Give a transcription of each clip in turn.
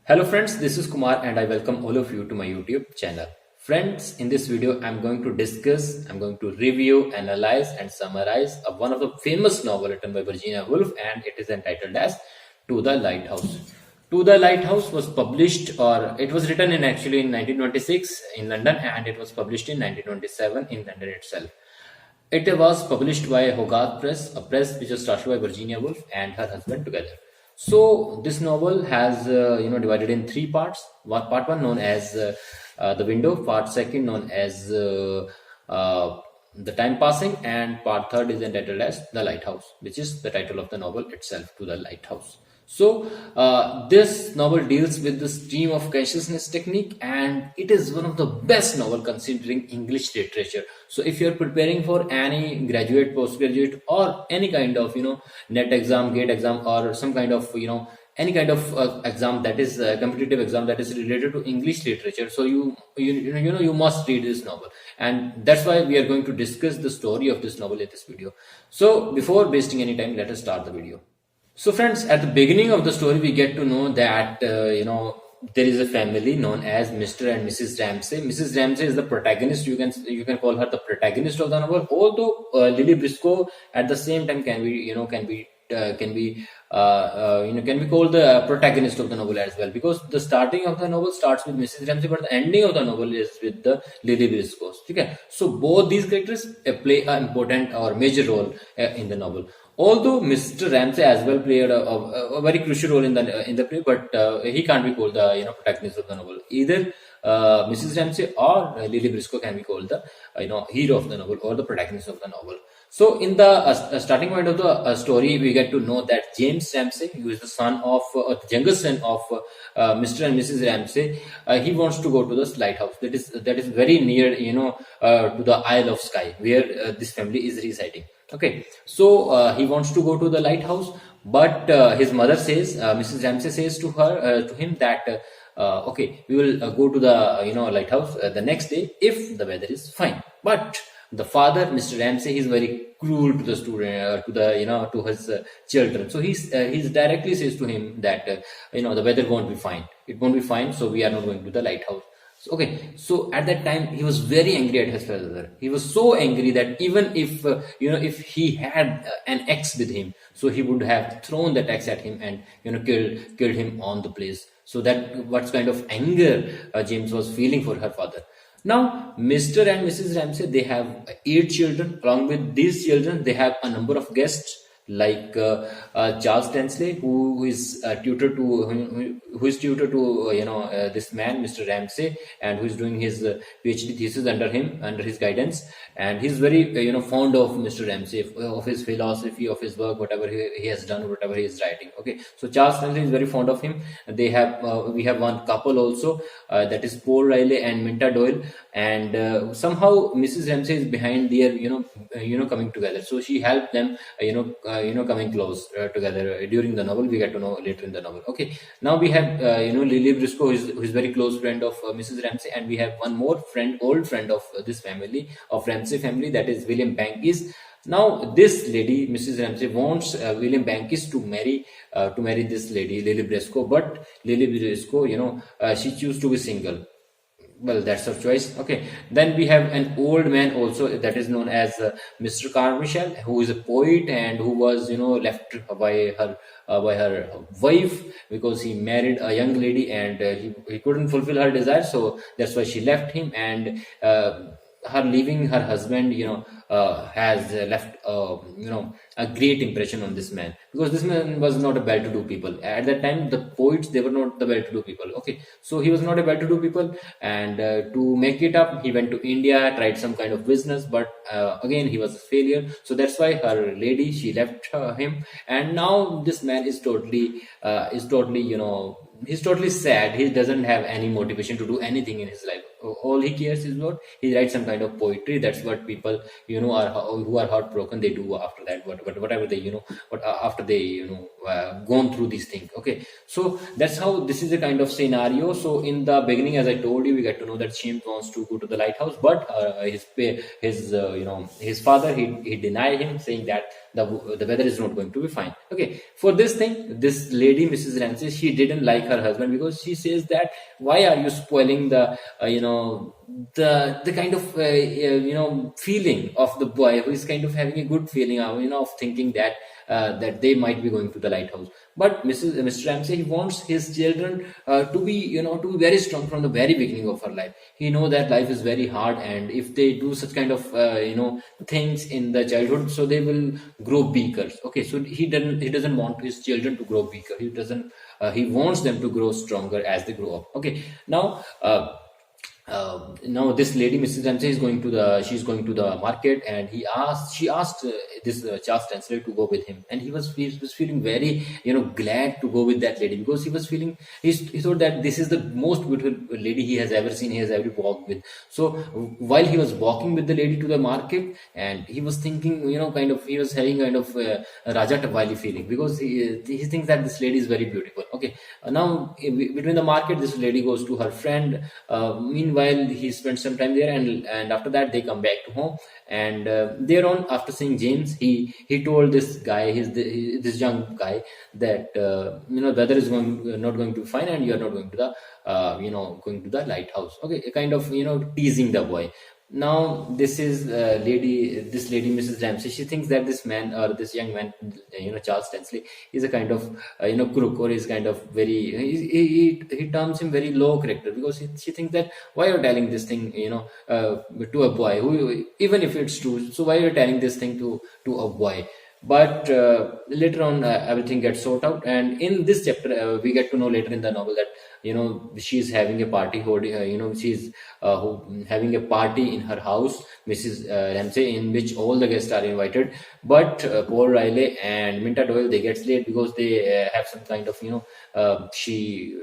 Hello friends, this is Kumar and I welcome all of you to my YouTube channel. Friends, in this video I'm going to discuss, I'm going to review, analyze and summarize one of the famous novel written by Virginia Woolf, and it is entitled as To the Lighthouse. To the Lighthouse was published, or it was written in 1926 in London, and it was published in 1927 in London itself. It was published by Hogarth Press, a press which was started by Virginia Woolf and her husband together. So this novel has divided in three parts. Part one known as The Window, part second known as The Time Passing, and part third is entitled as The Lighthouse, which is the title of the novel itself, To the Lighthouse. So this novel deals with the stream of consciousness technique, and it is one of the best novel considering English literature. So if you're preparing for any graduate, postgraduate, or any kind of net exam, gate exam, or some kind of any kind of exam that is competitive exam that is related to English literature, so you must read this novel, and that's why we are going to discuss the story of this novel in this video. So before wasting any time, let us start the video. So, friends, at the beginning of the story, we get to know that there is a family known as Mr. and Mrs. Ramsay. Mrs. Ramsay is the protagonist. You can call her the protagonist of the novel. Although Lily Briscoe at the same time can be called the protagonist of the novel as well, because the starting of the novel starts with Mrs. Ramsay, but the ending of the novel is with the Lily Briscoe. Okay, so both these characters play an important or major role in the novel. Although Mr. Ramsay as well played a very crucial role in the play, but he can't be called the protagonist of the novel. Either Mrs. Ramsay or Lily Briscoe can be called the hero of the novel or the protagonist of the novel. So in the starting point of the story, we get to know that James Ramsay, who is the son of the youngest son of Mr. and Mrs. Ramsay, he wants to go to this lighthouse that is very near to the Isle of Skye, where this family is residing. Okay, so he wants to go to the lighthouse, but his mother says, Mrs. Ramsay says to him that okay, we will go to the lighthouse the next day if the weather is fine. But the father, Mr. Ramsay, is very cruel to the student, to his children. So he's directly says to him that the weather won't be fine. It won't be fine, so we are not going to the lighthouse. Okay, so at that time he was very angry at his father. He was so angry that even if if he had an axe with him, so he would have thrown that axe at him and killed him on the place. So that what kind of anger James was feeling for her father. Now, Mr. and Mrs. Ramsay, they have 8 children. Along with these children, they have a number of guests like Charles Tensley, who is tutor to this man, Mr. Ramsay, and who is doing his PhD thesis under his guidance. And he's very fond of Mr. Ramsay, of his philosophy, of his work, whatever he has done, whatever he is writing. Okay, so Charles Tensley is very fond of him. We have one couple also, that is Paul Riley and Minta Doyle, and somehow Mrs. Ramsay is behind their coming together. So she helped them coming close together during the novel. We get to know later in the novel. Okay, now we have Lily Briscoe, who is very close friend of Mrs. Ramsay, and we have one more old friend of this family, of Ramsay family, that is William Bankes. Now this lady, Mrs. Ramsay, wants William Bankes to marry this lady, Lily Briscoe, but Lily Briscoe, she chooses to be single. Well, that's her choice. Okay, then we have an old man also, that is known as Mr. Carmichael, who is a poet and who was left by her wife, because he married a young lady, and he couldn't fulfill her desire, so that's why she left him. And her leaving her husband has left a great impression on this man, because this man was not a well-to-do people at that time. The poets, they were not the well-to-do people. Okay, so he was not a well-to-do people, and to make it up, he went to India, tried some kind of business, but again he was a failure. So that's why her lady, she left him, and now this man is totally he's totally sad. He doesn't have any motivation to do anything in his life. All he cares is what he writes some kind of poetry. That's what people who are heartbroken, they do after that. Whatever they after they gone through these things. Okay, so that's how this is a kind of scenario. So in the beginning, as I told you, we get to know that James wants to go to the lighthouse, but his father, he denied him, saying that the weather is not going to be fine. Okay, for this thing, this lady, Mrs. Ramsay, she didn't like her husband, because she says that, why are you spoiling the the kind of feeling of the boy, who is kind of having a good feeling, of thinking that that they might be going to the lighthouse. But Mr. Ramsay, he wants his children to be very strong from the very beginning of her life. He know that life is very hard, and if they do such kind of things in the childhood, so they will grow weaker. Okay, so he doesn't want his children to grow weaker. He wants them to grow stronger as they grow up. Okay, now this lady, Mrs. Ramsay, she's going to the market, and she asked this Charles Chancellor to go with him, and he was feeling very glad to go with that lady, because he thought that this is the most beautiful lady he has ever seen, he has ever walked with. So while he was walking with the lady to the market, and he was thinking, he was having kind of Raja Tawali feeling, because he thinks that this lady is very beautiful. Okay, now between the market, this lady goes to her friend. Meanwhile, he spends some time there, and after that they come back to home. And thereon, after seeing James, he told this guy, this young guy, that weather is not going to be fine, and you are not going to the going to the lighthouse. Okay, kind of teasing the boy. Now this lady, Mrs. Ramsay, she thinks that this man, or this young man, Charles Stanley, is a kind of crook, or is kind of very, he terms him very low character, because she thinks that, why are you telling this thing to a boy, who, even if it's true, so why are you telling this thing to a boy? But later on, everything gets sorted out, and in this chapter, we get to know later in the novel that she's having a party, she's having a party in her house, Mrs. Ramsay, in which all the guests are invited. But Paul Riley and Minta Doyle, they get late, because they have some kind of she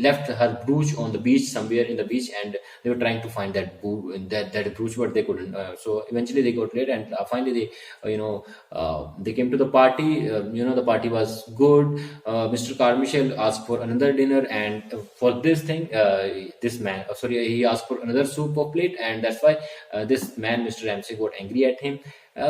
left her brooch on the beach, somewhere in the beach, and they were trying to find that brooch, but they couldn't. So eventually they got late, and finally they came to the party. The party was good. Mr. Carmichael asked for another dinner, and for this thing, he asked for another soup of plate, and that's why this man, Mr. Ramsay, got angry at him.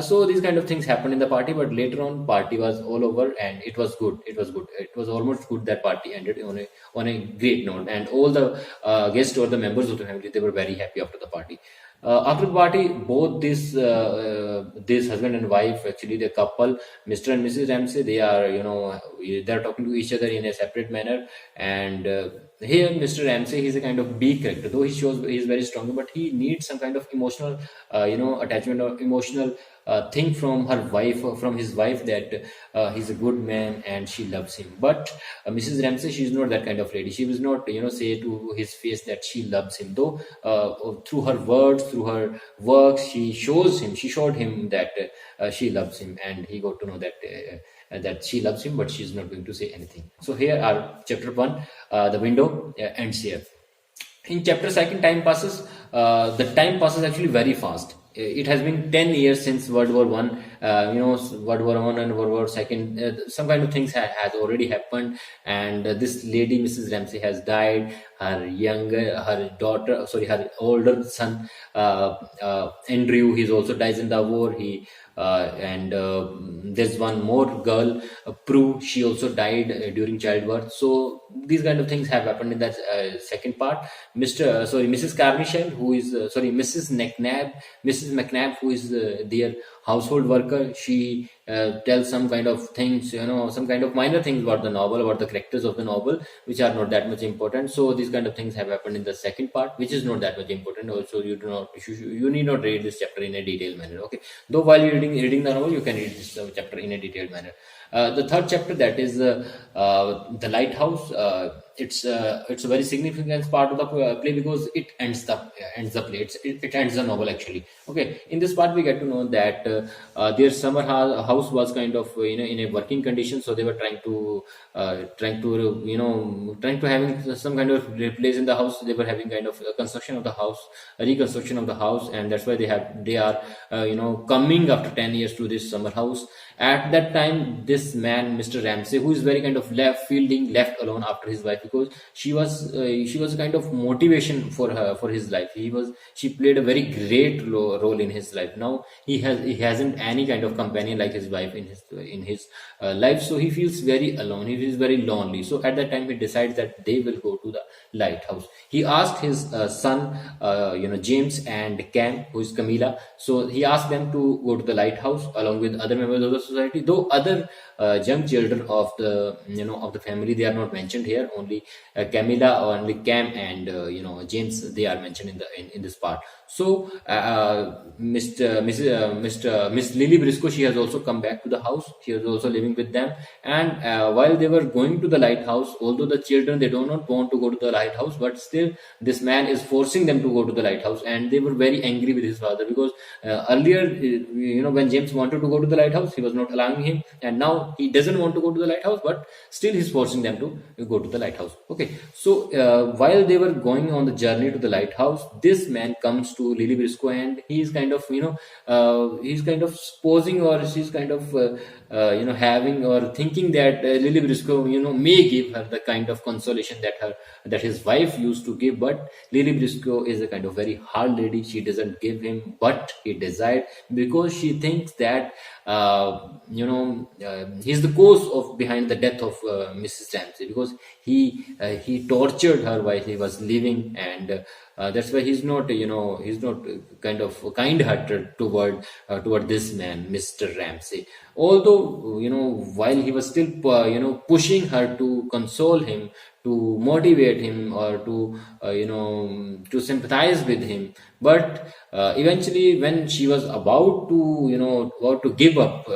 So these kind of things happened in the party, but later on, party was all over, and it was good. It was almost good that party ended on a great note, and all the guests or the members of the family, they were very happy after the party. After the party, both this husband and wife, actually the couple, Mr. and Mrs. Ramsay, they're talking to each other in a separate manner. And here, Mr. Ramsay, he's a kind of weak character, though he's very strong, but he needs some kind of emotional attachment, or emotional thing from his wife, that he's a good man and she loves him. But Mrs. Ramsay, she's not that kind of lady. She will not say to his face that she loves him, though through her words, through her works, she showed him that she loves him, and he got to know that she loves him, but she's not going to say anything. So here are chapter 1, the window, ends here. In chapter 2, time passes. The time passes actually very fast. It has been 10 years since World War One. World War One and World War II. Some kind of things has already happened, and this lady, Mrs. Ramsay, has died. Her older son, Andrew, he also dies in the war. There's one more girl, Prue. She also died during childbirth. So these kind of things have happened in that second part. Mrs. Carmichael, who is Mrs. McNabb, who is their household worker. She tells some kind of things, some kind of minor things about the novel, about the characters of the novel, which are not that much important. So these kind of things have happened in the second part, which is not that much important. Also, you need not read this chapter in a detailed manner. Okay, though while you're reading the novel, you can read this chapter in a detailed manner. The third chapter, that is the Lighthouse. It's a very significant part of the play, because it ends the play. It ends the novel actually. Okay, in this part we get to know that their summer house was kind of in a working condition, so they were trying to having some kind of replace in the house. They were having kind of a reconstruction of the house, and that's why they are coming after 10 years to this summer house. At that time, this man, Mr. Ramsay, who is very kind of feeling left alone after his wife, because she was a kind of motivation for her, for his life. She played a very great role in his life. Now he hasn't any kind of companion like his wife in his life, so he feels very alone. He feels very lonely. So at that time, he decides that they will go to the lighthouse. He asked his son, James and Cam, who is Camila. So he asked them to go to the lighthouse along with other members of the society. Though other young children of the of the family, they are not mentioned here. Only Camila, only Cam, and James, they are mentioned in this part. So Miss Lily Briscoe, she has also come back to the house. She was also living with them. And while they were going to the lighthouse, although the children, they do not want to go to the lighthouse, but still this man is forcing them to go to the lighthouse. And they were very angry with his father, because earlier, when James wanted to go to the lighthouse, he was not allowing him, and now he doesn't want to go to the lighthouse, but still he's forcing them to go to the lighthouse. Okay, so while they were going on the journey to the lighthouse, this man comes to Lily Briscoe, and he's kind of he's kind of posing, or she's kind of having or thinking that Lily Briscoe may give her the kind of consolation that his wife used to give. But Lily Briscoe is a kind of very hard lady. She doesn't give him what he desired, because she thinks that he's the cause of behind the death of Mrs. Ramsay, because he tortured her while he was living. And that's why he's not kind of kind-hearted toward this man, Mr. Ramsay. Although while he was still pushing her to console him, to motivate him, or to sympathize with him. But eventually, when she was about to give up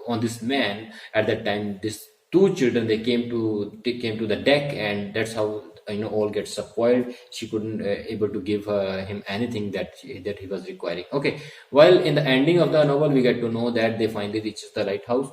on this man, at that time, these two children, they came to the deck, and that's how all gets spoiled. She couldn't able to give him anything that he was requiring. Okay, while in the ending of the novel, we get to know that they finally reaches the lighthouse.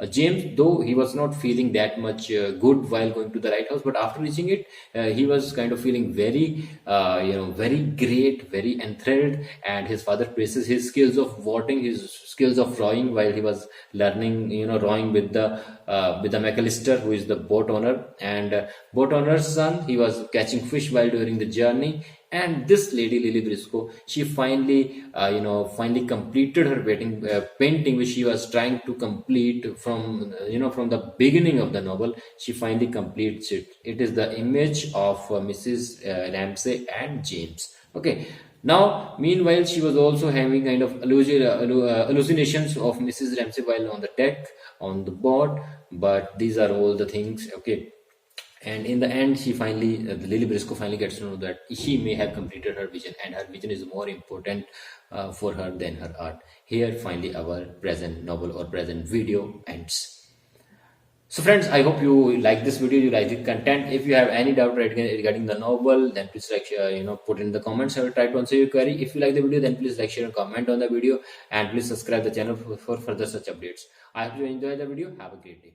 James, though he was not feeling that much good while going to the lighthouse, but after reaching it, he was kind of feeling very, very great, very enthralled. And his father praises his skills of watering, his skills of rowing, while he was learning, rowing with the McAllister, who is the boat owner. And boat owner's son, he was catching fish while during the journey. And this lady, Lily Briscoe, she finally completed her painting, which she was trying to complete from the beginning of the novel. She finally completes it. It is the image of Mrs. Ramsay and James. Okay. Now, meanwhile, she was also having kind of hallucinations of Mrs. Ramsay while on the deck, on the board. But these are all the things. Okay. And in the end, Lily Briscoe finally gets to know that she may have completed her vision, and her vision is more important for her than her art. Here, finally, our present novel or present video ends. So friends, I hope you like this video, you like the content. If you have any doubt regarding the novel, then please put in the comments. I will try to answer your query. If you like the video, then please like, share, and comment on the video, and please subscribe the channel for further such updates. I hope you enjoy the video. Have a great day.